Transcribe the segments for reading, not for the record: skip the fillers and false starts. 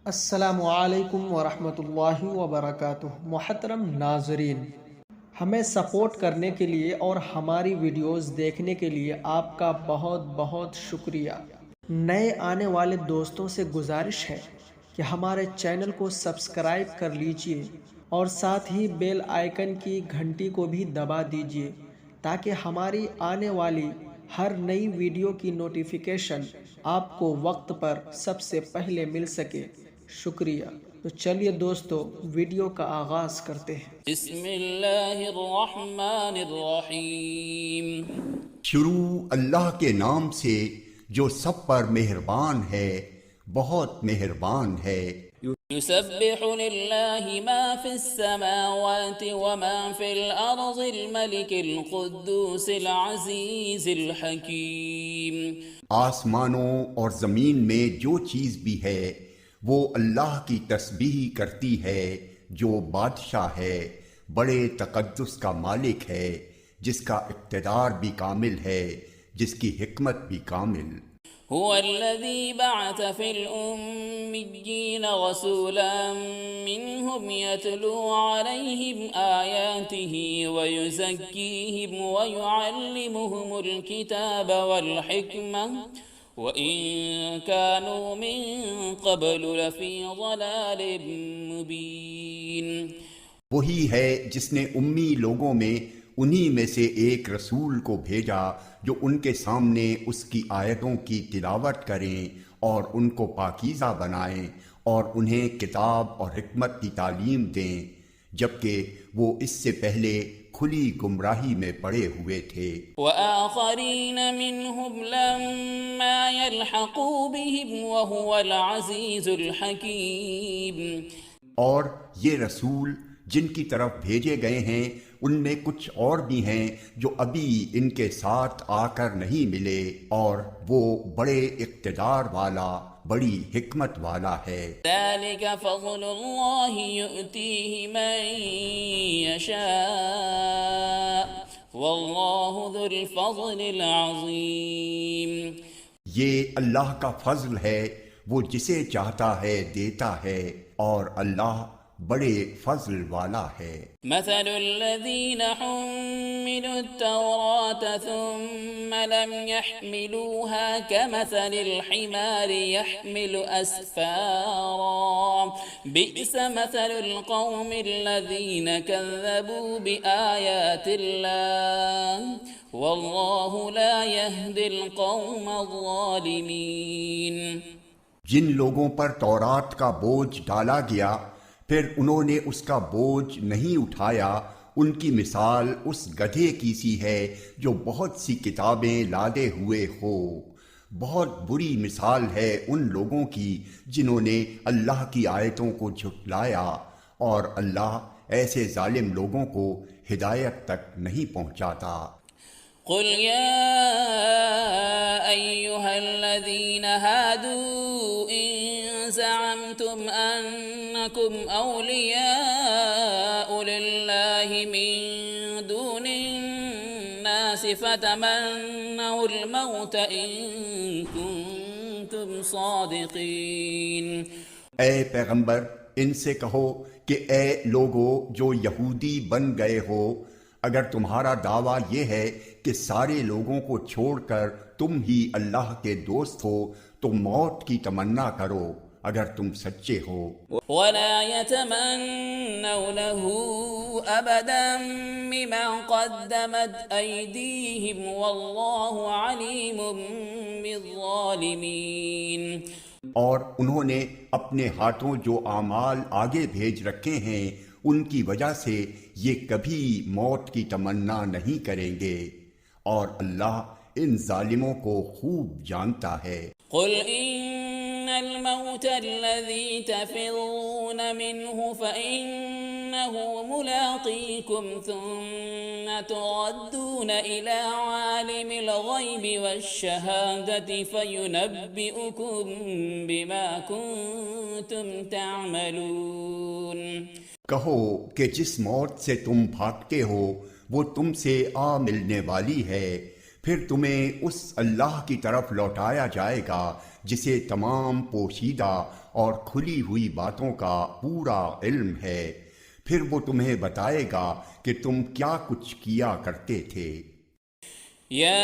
السلام علیکم ورحمۃ اللہ وبرکاتہ۔ محترم ناظرین، ہمیں سپورٹ کرنے کے لیے اور ہماری ویڈیوز دیکھنے کے لیے آپ کا بہت بہت شکریہ۔ نئے آنے والے دوستوں سے گزارش ہے کہ ہمارے چینل کو سبسکرائب کر لیجئے اور ساتھ ہی بیل آئیکن کی گھنٹی کو بھی دبا دیجئے تاکہ ہماری آنے والی ہر نئی ویڈیو کی نوٹیفیکیشن آپ کو وقت پر سب سے پہلے مل سکے۔ شکریہ۔ تو چلیے دوستو، ویڈیو کا آغاز کرتے ہیں۔ بسم اللہ الرحمن الرحیم۔ شروع اللہ کے نام سے جو سب پر مہربان ہے، بہت مہربان ہے۔ یسبح للہ ما فی السماوات وما فی الارض الملک القدوس العزیز الحکیم۔ آسمانوں اور زمین میں جو چیز بھی ہے وہ اللہ کی تسبیح کرتی ہے، جو بادشاہ ہے، بڑے تقدس کا مالک ہے، جس کا اقتدار بھی کامل ہے، جس کی حکمت بھی کامل۔ هو الذي بعث في الأميين رسولا منهم يتلو عليهم آياته ويزكيهم ويعلمهم الكتاب والحكمة وَإِن كَانُوا مِن قَبْلُ لَفِي ضَلَالٍ مُبِينٍ۔ وہی ہے جس نے امی لوگوں میں انہی میں سے ایک رسول کو بھیجا جو ان کے سامنے اس کی آیتوں کی تلاوت کریں اور ان کو پاکیزہ بنائیں اور انہیں کتاب اور حکمت کی تعلیم دیں، جبکہ وہ اس سے پہلے کھلی گمراہی میں پڑے ہوئے تھے۔ وَآخَرِينَ مِنْهُمْ لَمَّا يَلْحَقُوا بِهِمْ وَهُوَ الْعَزِيزُ الْحَكِيمُ۔ اور یہ رسول جن کی طرف بھیجے گئے ہیں ان میں کچھ اور بھی ہیں جو ابھی ان کے ساتھ آ کر نہیں ملے، اور وہ بڑے اقتدار والا، بڑی حکمت والا ہے۔ ذَلِكَ فَضْلُ اللَّهِ يُؤْتِيهِ مَن يَشَاءُ وَاللَّهُ ذُو الْفَضْلِ الْعَظِيمِ۔ یہ اللہ کا فضل ہے، وہ جسے چاہتا ہے دیتا ہے، اور اللہ بڑے فضل والا ہے۔ مثل الذين حملوا التوراة ثم لم يحملوها كمثل الحمار يحمل أسفارا بئس مثل القوم الذين كذبوا بآيات الله والله لا يهدي القوم الظالمين۔ جن لوگوں پر تورات کا بوجھ ڈالا گیا پھر انہوں نے اس کا بوجھ نہیں اٹھایا، ان کی مثال اس گدھے کی سی ہے جو بہت سی کتابیں لادے ہوئے ہو۔ بہت بری مثال ہے ان لوگوں کی جنہوں نے اللہ کی آیتوں کو جھٹلایا، اور اللہ ایسے ظالم لوگوں کو ہدایت تک نہیں پہنچاتا۔ قل يا أيها الذين هادوا إن زعمتم أنكم أولياء لله من دون الناس فتمنوا الموت إن كنتم صادقين۔ اے پیغمبر، ان سے کہو کہ اے لوگو جو یہودی بن گئے ہو، اگر تمہارا دعویٰ یہ ہے کہ سارے لوگوں کو چھوڑ کر تم ہی اللہ کے دوست ہو تو موت کی تمنا کرو اگر تم سچے ہو۔ وَلَا يَتَمَنَّوْنَهُ أَبَدًا بِمَا قَدَّمَتْ أَيْدِيهِمْ وَاللَّهُ عَلِيمٌ بِالظَّالِمِينَ۔ اور انہوں نے اپنے ہاتھوں جو اعمال آگے بھیج رکھے ہیں ان کی وجہ سے یہ کبھی موت کی تمنا نہیں کریں گے، اور اللہ ان ظالموں کو خوب جانتا ہے۔ قل ان الموت الذي تفرون منه فإنه ملاقيكم ثم تردون إلى عالم الغيب والشهادة فينبئكم بما كنتم تعملون۔ کہو کہ جس موت سے تم بھاگتے ہو وہ تم سے آ ملنے والی ہے، پھر تمہیں اس اللہ کی طرف لوٹایا جائے گا جسے تمام پوشیدہ اور کھلی ہوئی باتوں کا پورا علم ہے، پھر وہ تمہیں بتائے گا کہ تم کیا کچھ کیا کرتے تھے۔ يا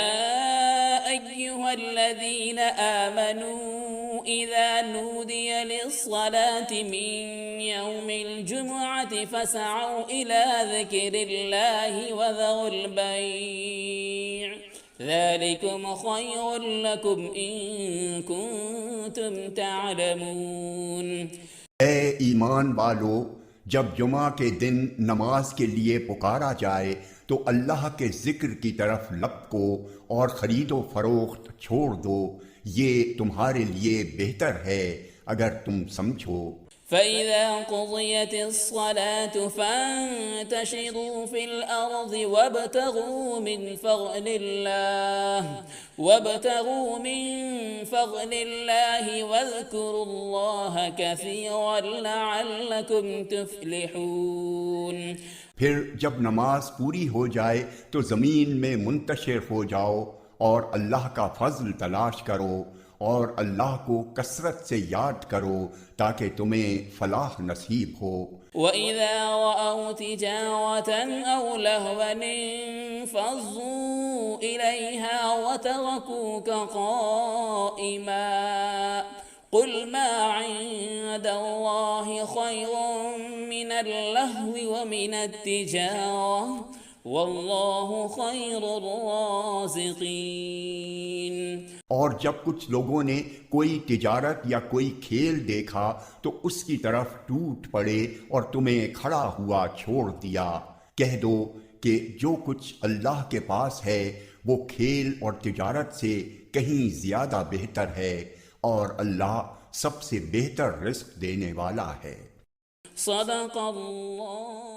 أيها الذين آمنوا إذا نودي للصلاة من يوم الجمعة فاسعوا إلى ذكر الله وذروا البيع ذلكم خير لكم إن كنتم تعلمون۔ اے ایمان والو، جب جمعہ کے دن نماز کے لیے پکارا جائے تو اللہ کے ذکر کی طرف لپکو اور خرید و فروخت چھوڑ دو، یہ تمہارے لیے بہتر ہے اگر تم سمجھو۔ فَإِذَا قُضِيَتِ الصَّلَاةُ فَانتَشِرُوا فِي الْأَرْضِ وَابْتَغُوا مِن فَضْلِ اللَّهِ وَاذْكُرُوا اللَّهَ كَثِيرًا لَعَلَّكُمْ تُفْلِحُونَ۔ پھر جب نماز پوری ہو جائے تو زمین میں منتشر ہو جاؤ اور اللہ کا فضل تلاش کرو اور اللہ کو کثرت سے یاد کرو تاکہ تمہیں فلاح نصیب ہو۔ وَإِذَا رَأَوْا تِجَارَةً أَوْ لَهْوًا انفَضُّوا إِلَيْهَا وَتَرَكُوكَ قَائِمًا قُلْ مَا عِندَ اللَّهِ خَيْرٌ مِّنَ اللَّهْوِ وَمِنَ التِّجَارَةِ وَاللَّهُ خَيْرُ الرَّازِقِينَ۔ اور جب کچھ لوگوں نے کوئی تجارت یا کوئی کھیل دیکھا تو اس کی طرف ٹوٹ پڑے اور تمہیں کھڑا ہوا چھوڑ دیا، کہہ دو کہ جو کچھ اللہ کے پاس ہے وہ کھیل اور تجارت سے کہیں زیادہ بہتر ہے، اور اللہ سب سے بہتر رزق دینے والا ہے۔ صدق اللہ۔